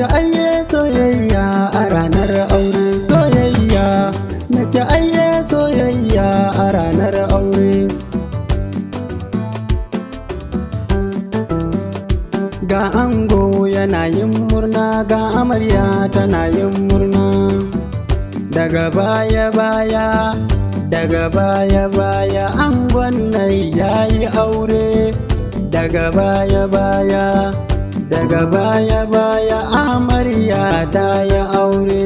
ce ayye soyayya a ranar aure soyayya, na ce ayye soyayya a ranar aure. Ga ango yana yin murna, ga amarya tana yin murna. Daga baya baya, daga baya baya angon nan yayi aure. Daga baya baya, daga baya baya amarya ta yi aure.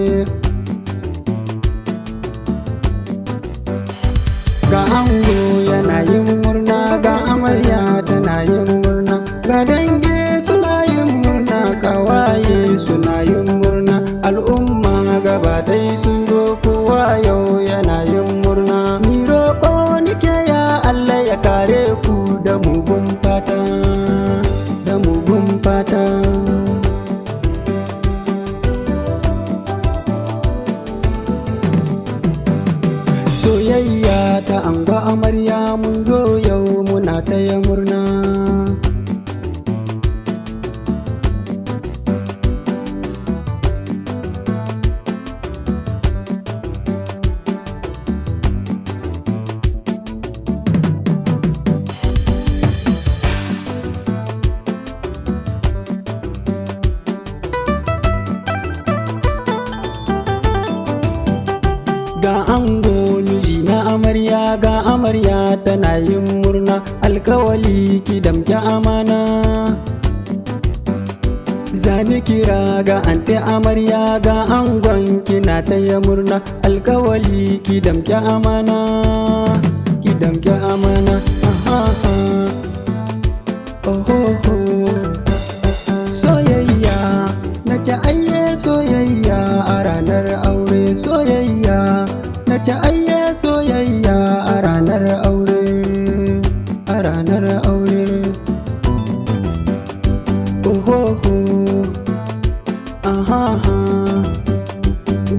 Ga ango yana yin murna, ga amarya tana yin murna. Ga dangi suna yin murna, kawaye suna yin murna. Al'umma gaba dai sun zo, kowa yau yana yin murna. Ni roƙo nike ya Allah ya kare ku da mugun fata, da mugun fata. Soyayya ta ango amarya mun zo yau muna taya murna. Ga ango miji na amarya, ga amarya tana yin murna. Alkawali ki damke amana, zani kira ga ante amarya, ga angon kina taya murna. Alkawali ki damke amana, ki damke amana. Ohoho soyayya, na ce ayye soyayya a ranar aure soyayya, na ce ayye soyayya a ranar aure, a ranar aure. Ohoho ahaha,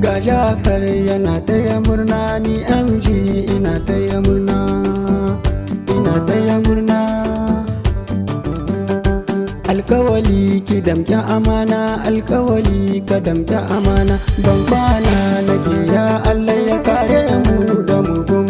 ga Jafar yana taya murna, ni MG ina taya murna, ina taya murna. Alkawali ki damke amana, alkawali ka damke amana. Ban kwana nake ya Allah ya kare mu da mugun